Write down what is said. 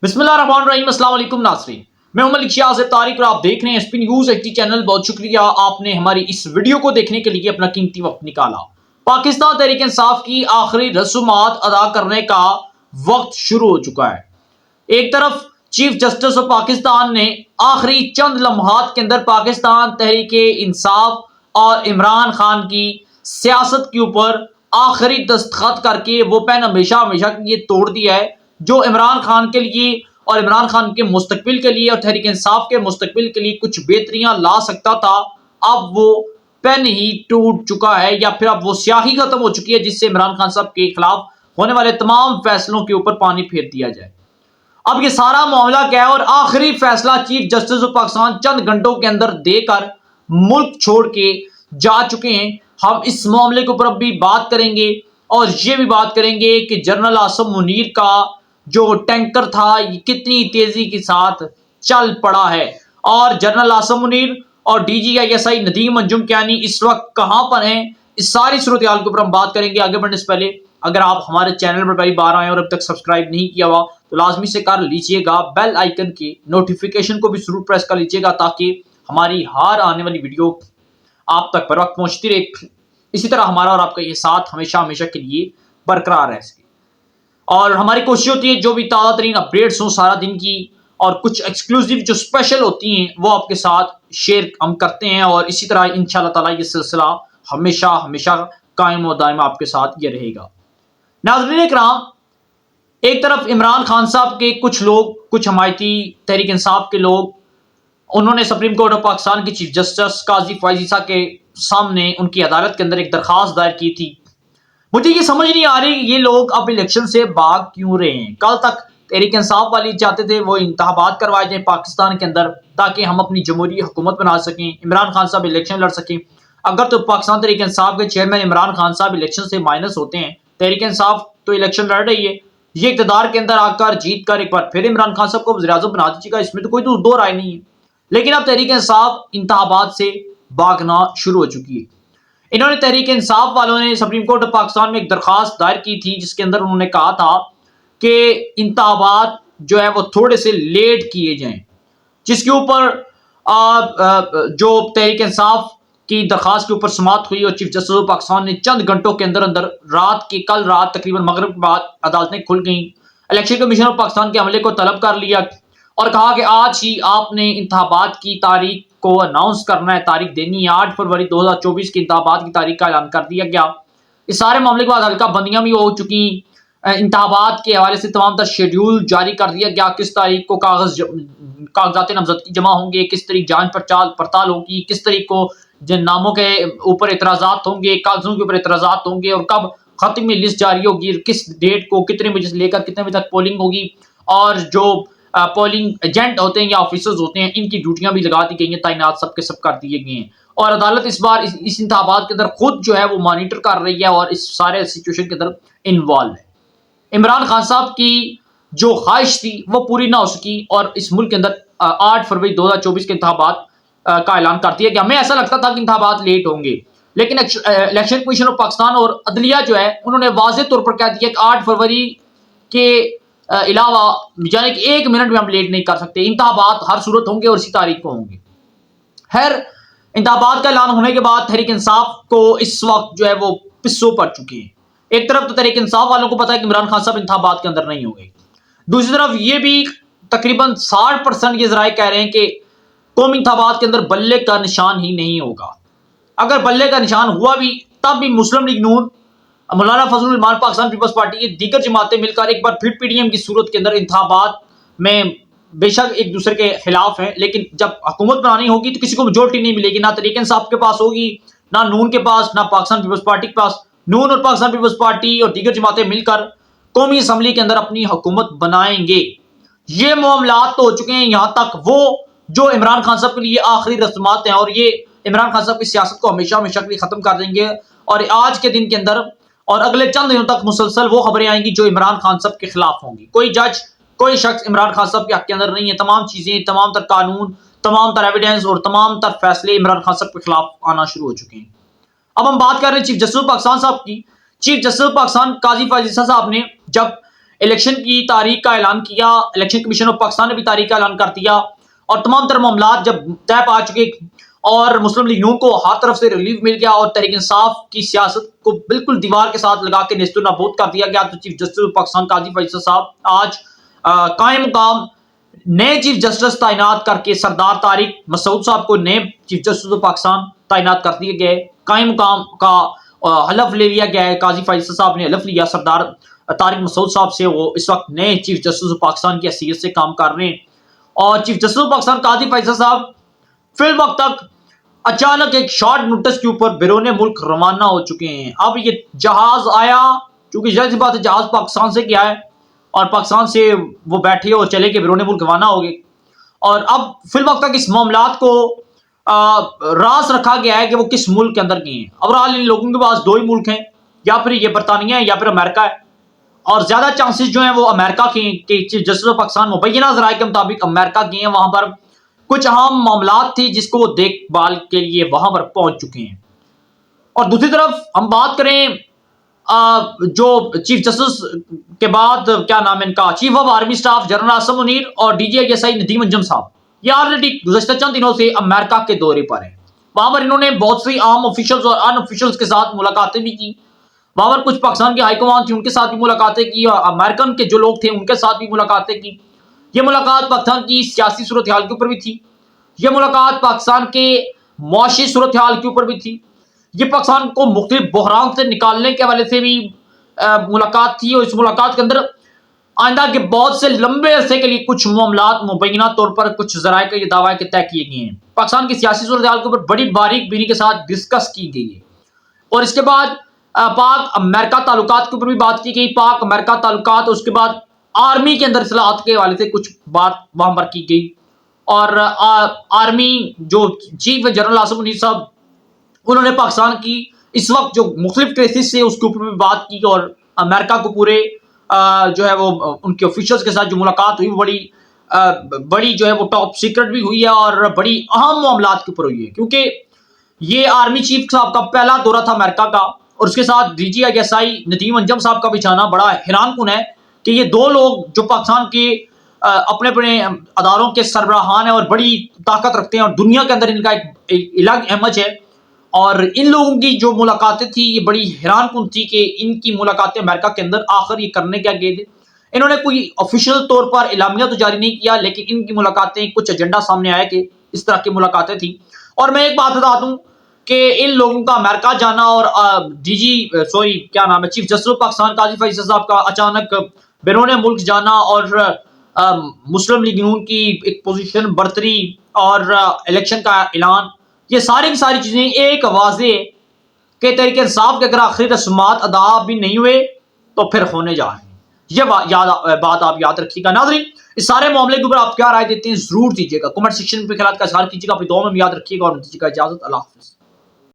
بسم اللہ الرحمن الرحیم۔ السلام علیکم ناظرین، میں ہوں ملک شاہ طارق اور آپ دیکھ رہے ہیں S P news H D channel. بہت شکریہ آپ نے ہماری اس ویڈیو کو دیکھنے کے لیے اپنا قیمتی وقت نکالا۔ پاکستان تحریک انصاف کی آخری رسومات ادا کرنے کا وقت شروع ہو چکا ہے۔ ایک طرف چیف جسٹس آف پاکستان نے آخری چند لمحات کے اندر پاکستان تحریک انصاف اور عمران خان کی سیاست کے اوپر آخری دستخط کر کے وہ پین ہمیشہ کے لیے توڑ دیا ہے، جو عمران خان کے لیے اور عمران خان کے مستقبل کے لیے اور تحریک انصاف کے مستقبل کے لیے کچھ بہتریاں لا سکتا تھا، اب وہ پین ہی ٹوٹ چکا ہے، یا پھر اب وہ سیاہی ختم ہو چکی ہے جس سے عمران خان صاحب کے خلاف ہونے والے تمام فیصلوں کے اوپر پانی پھیر دیا جائے۔ اب یہ سارا معاملہ کیا ہے اور آخری فیصلہ چیف جسٹس آف پاکستان چند گھنٹوں کے اندر دے کر ملک چھوڑ کے جا چکے ہیں۔ ہم اس معاملے کے اوپر اب بھی بات کریں گے اور یہ بھی بات کریں گے کہ جنرل عاصم منیر کا جو ٹینکر تھا یہ کتنی تیزی کے ساتھ چل پڑا ہے، اور جنرل عاصم منیر اور D G I S I Nadeem Anjum Kayani اس وقت کہاں پر ہیں، اس ساری صورتحال کے اوپر ہم بات کریں گے۔ آگے بڑھنے سے پہلے اگر آپ ہمارے چینل پر پہلی بار آئے اور اب تک سبسکرائب نہیں کیا ہوا تو لازمی سے کر لیجئے گا، بیل آئیکن کی نوٹیفیکیشن کو بھی ضرور پریس کر لیجئے گا تاکہ ہماری ہر آنے والی ویڈیو آپ تک پر وقت پہنچتی رہے۔ اسی طرح ہمارا اور آپ کا یہ ساتھ ہمیشہ کے لیے برقرار رہ سکے، اور ہماری کوشش ہوتی ہے جو بھی تازہ ترین اپڈیٹس ہوں سارا دن کی، اور کچھ ایکسکلوزیو جو اسپیشل ہوتی ہیں وہ آپ کے ساتھ شیئر ہم کرتے ہیں، اور اسی طرح انشاءاللہ تعالی یہ سلسلہ ہمیشہ قائم و دائم آپ کے ساتھ یہ رہے گا۔ ناظرین اکرام، ایک طرف عمران خان صاحب کے کچھ لوگ، کچھ حمایتی تحریک انصاف کے لوگ، انہوں نے سپریم کورٹ آف پاکستان کے چیف جسٹس قاضی فائز عیسیٰ کے سامنے ان کی عدالت کے اندر ایک درخواست دائر کی تھی۔ مجھے یہ سمجھ نہیں آ رہی یہ لوگ اب الیکشن سے بھاگ کیوں رہے ہیں۔ کل تک تحریک انصاف والی چاہتے تھے وہ انتخابات کروائے جائیں پاکستان کے اندر تاکہ ہم اپنی جمہوری حکومت بنا سکیں، عمران خان صاحب الیکشن لڑ سکیں۔ اگر تو پاکستان تحریک انصاف کے چیئرمین عمران خان صاحب الیکشن سے مائنس ہوتے ہیں، تحریک انصاف تو الیکشن لڑ رہی ہے، یہ اقتدار کے اندر آ کر جیت کر ایک بار پھر عمران خان صاحب کو وزیر اعظم بنا دیجیے گا، اس میں تو کوئی دو رائے نہیں ہے۔ لیکن اب تحریک انصاف انتخابات سے بھاگنا شروع ہو چکی ہے۔ انہوں نے تحریک انصاف والوں نے سپریم کورٹ آف پاکستان میں ایک درخواست دائر کی تھی جس کے اندر انہوں نے کہا تھا کہ انتخابات جو ہے وہ تھوڑے سے لیٹ کیے جائیں، جس کے اوپر جو تحریک انصاف کی درخواست کے اوپر سماعت ہوئی اور چیف جسٹس آف پاکستان نے چند گھنٹوں کے اندر کل رات تقریباً مغرب کے بعد عدالتیں کھل گئیں، الیکشن کمیشن آف پاکستان کے عملے کو طلب کر لیا اور کہا کہ آج ہی آپ نے انتخابات کی تاریخ کو اناؤنس کرنا ہے، تاریخ دینی ہے۔ 8 فروری 2024 کی انتخابات کی تاریخ کا اعلان کر دیا گیا۔ اس سارے معاملے کے بعد ہلکا بندیاں بھی ہو چکی، انتخابات کے حوالے سے تمام تر شیڈیول جاری کر دیا گیا، کس تاریخ کو کاغذات نامزدگی جمع ہوں گے، کس طریق جانچ پڑتال ہوگی، کس طریق کو جن ناموں کے اوپر اعتراضات ہوں گے، کاغذوں کے اوپر اعتراضات ہوں گے، اور کب ختمی لسٹ جاری ہوگی، کس ڈیٹ کو کتنے بجے سے لے کر کتنے بجے تک پولنگ ہوگی، اور جو پولنگ ایجنٹ ہوتے ہیں یا آفیسرز ہوتے ہیں ان کی ڈیوٹیاں بھی لگا دی گئی ہیں، تعینات سب کے سب کر دیے گئے ہیں، اور عدالت اس بار اس انتخابات کے اندر خود جو ہے وہ مانیٹر کر رہی ہے اور اس سارے سچویشن کے اندر انوالو ہے۔ عمران خان صاحب کی جو خواہش تھی وہ پوری نہ ہو سکی اور اس ملک کے اندر 8 فروری 2024 کے انتخابات کا اعلان کر دیا گیا۔ ہمیں ایسا لگتا تھا کہ انتخابات لیٹ ہوں گے، لیکن الیکشن کمیشن آف پاکستان اور عدلیہ جو ہے انہوں نے واضح طور پر کہہ دیا کہ 8 فروری کے علاوہ یعنی کہ 1 منٹ میں ہم لیٹ نہیں کر سکتے، انتخابات ہر صورت ہوں گے اور اسی تاریخ کو ہوں گے۔ خیر، انتخابات کا اعلان ہونے کے بعد تحریک انصاف کو اس وقت جو ہے وہ پسوں پڑ چکے ہیں۔ ایک طرف تو تحریک انصاف والوں کو پتا ہے کہ عمران خان صاحب انتخابات کے اندر نہیں ہوں گے، دوسری طرف یہ بھی تقریباً 60% یہ ذرائع کہہ رہے ہیں کہ قومی انتخابات کے اندر بلے کا نشان ہی نہیں ہوگا۔ اگر بلے کا نشان ہوا بھی تب بھی مسلم لیگ نون، مولانا فضل الرحمان پاکستان پیپلز پارٹی کی دیگر جماعتیں مل کر ایک بار پھر پی ڈی ایم کی صورت کے اندر انتخابات میں بے شک ایک دوسرے کے خلاف ہیں، لیکن جب حکومت بنانی ہوگی تو کسی کو میجورٹی نہیں ملے گی، نہ تحریک انصاف کے پاس ہوگی، نہ نون کے پاس، نہ پاکستان پیپلز پارٹی کے پاس۔ نون اور پاکستان پیپلز پارٹی اور دیگر جماعتیں مل کر قومی اسمبلی کے اندر اپنی حکومت بنائیں گے۔ یہ معاملات تو ہو چکے ہیں، یہاں تک وہ جو عمران خان صاحب کے لیے آخری رسومات ہیں اور یہ عمران خان صاحب کی سیاست کو ہمیشہ کے لیے ختم کر دیں گے، اور آج کے دن کے اندر اور اگلے چند دنوں تک مسلسل وہ خبریں آئیں گی جو عمران خان صاحب کے خلاف ہوں گی۔ کوئی جج، کوئی شخص عمران خان صاحب کے حق کے اندر نہیں ہے، تمام چیزیں، تمام تر قانون، تمام تر ایویڈنس اور تمام تر فیصلے عمران خان صاحب کے خلاف آنا شروع ہو چکے ہیں۔ اب ہم بات کر رہے ہیں چیف جسٹس آف پاکستان صاحب کی۔ چیف جسٹس آف پاکستان قاضی فائز عیسیٰ صاحب نے جب الیکشن کی تاریخ کا اعلان کیا، الیکشن کمیشن آف پاکستان نے بھی تاریخ کا اعلان کر دیا، اور تمام تر معاملات جب طے پا چکے اور مسلم لیگ نون کو ہر طرف سے ریلیف مل گیا اور تحریک انصاف کی سیاست کو بالکل دیوار کے ساتھ لگا کے نیست و نابود کر دیا گیا، تو چیف جسٹس آف پاکستان قاضی فیصل صاحب آج قائم مقام نئے چیف جسٹس تعینات کر کے سردار طارق مسعود صاحب کو نئے چیف جسٹس آف پاکستان تعینات کر دیے گئے۔ قائم مقام کا حلف لے لیا گیا ہے، قاضی فیصل صاحب نے حلف لیا سردار طارق مسعود صاحب سے، وہ اس وقت نئے چیف جسٹس آف پاکستان کی حیثیت سے کام کر رہے ہیں۔ اور چیف جسٹس آف پاکستان قاضی فیصل صاحب فی الوقت تک اچانک ایک شارٹ نوٹس کے اوپر بیرون ملک روانہ ہو چکے ہیں۔ اب یہ جہاز آیا، چونکہ ظاہر سی بات ہے جہاز پاکستان سے کیا ہے، اور پاکستان سے وہ بیٹھے اور چلے کے بیرون ملک روانہ ہو گئے، اور اب فی الوقت تک اس معاملات کو راز رکھا گیا ہے کہ وہ کس ملک کے اندر گئے ہیں۔ اوورآل ان لوگوں کے پاس دو ہی ملک ہیں، یا پھر یہ برطانیہ ہے یا پھر امریکہ ہے، اور زیادہ چانسز جو ہیں وہ امریکہ کے ہیں کہ چیف جسٹس آف پاکستان مبینہ ذرائع کے مطابق امریکہ گئے ہیں، وہاں پر کچھ اہم معاملات تھی جس کو وہ دیکھ بھال کے لیے وہاں پر پہنچ چکے ہیں۔ اور دوسری طرف ہم بات کریں جو چیف جسٹس کے بعد کیا نام ہے ان کا، chief of army staff general Asim Munir اور D G I S I Nadeem Anjum sahib, یہ آلریڈی گزشتہ چند دنوں سے امریکہ کے دورے پر ہیں۔ وہاں پر انہوں نے بہت سی عام آفیشلز اور ان آفیشلز کے ساتھ ملاقاتیں بھی کی، وہاں پر کچھ پاکستان کی ہائی کمان تھی ان کے ساتھ بھی ملاقاتیں کی، اور امریکن کے جو لوگ تھے ان کے ساتھ بھی ملاقاتیں کی۔ یہ ملاقات پاکستان کی سیاسی صورتحال کے اوپر بھی تھی، یہ ملاقات پاکستان کے معاشی صورتحال کے اوپر بھی تھی، یہ پاکستان کو مختلف بحران سے نکالنے کے حوالے سے بھی ملاقات تھی، اور اس ملاقات کے اندر آئندہ کے بہت سے لمبے عرصے کے لیے کچھ معاملات مبینہ طور پر کچھ ذرائع کا یہ دعویٰ کہ طے کیے گئے ہیں۔ پاکستان کی سیاسی صورتحال کے اوپر بڑی باریک بینی کے ساتھ ڈسکس کی گئی ہے، اور اس کے بعد پاک امریکہ تعلقات کے اوپر بھی بات کی گئی، پاک امریکہ تعلقات، اور اس کے بعد آرمی کے اندر اصلاحات کے حوالے سے کچھ بات وہاں پر کی گئی، اور آرمی جو چیف جنرل عاصم منیر صاحب انہوں نے پاکستان کی اس وقت جو مختلف کریسز سے اس کے اوپر بھی بات کی، اور امریکہ کو پورے جو ہے وہ ان کے آفیشلز کے ساتھ جو ملاقات ہوئی وہ بڑی جو ہے وہ ٹاپ سیکرٹ بھی ہوئی ہے، اور بڑی اہم معاملات کے اوپر ہوئی ہے، کیونکہ یہ آرمی چیف صاحب کا پہلا دورہ تھا امریکہ کا، اور اس کے ساتھ D G I S I Nadeem Anjum sahib کا بھی جانا بڑا حیران کن ہے کہ یہ دو لوگ جو پاکستان کے اپنے اپنے اداروں کے سربراہان ہیں اور بڑی طاقت رکھتے ہیں، اور دنیا کے اندر ان کا ایک الگ اہمیت ہے، اور ان لوگوں کی جو ملاقاتیں تھی یہ بڑی حیران کن تھی کہ ان کی ملاقاتیں امریکہ کے اندر آخر یہ کرنے کیا گئے تھے۔ انہوں نے کوئی آفیشیل طور پر اعلامیہ تو جاری نہیں کیا، لیکن ان کی ملاقاتیں کچھ ایجنڈا سامنے آیا کہ اس طرح کی ملاقاتیں تھیں۔ اور میں ایک بات بتا دوں کہ ان لوگوں کا امریکہ جانا اور چیف جسٹس آف پاکستان قاضی فیصل صاحب کا اچانک بیرون ملک جانا، اور مسلم لیگ نون کی ایک پوزیشن برتری اور الیکشن کا اعلان، یہ ساری کی ساری چیزیں ایک واضح کہ تحریک انصاف کے اگر آخری رسومات ادا بھی نہیں ہوئے تو پھر ہونے جا رہے ہیں۔ یہ بات آپ یاد رکھیے گا۔ ناظرین، اس سارے معاملے کے اوپر آپ کیا رائے دیتے ہیں ضرور دیجیے گا، کمنٹ سیکشن میں خیالات کا اظہار کیجیے گا، اپنی دعاؤں میں یاد رکھیے گا، اور دیجیے گا اجازت۔ اللہ حافظ۔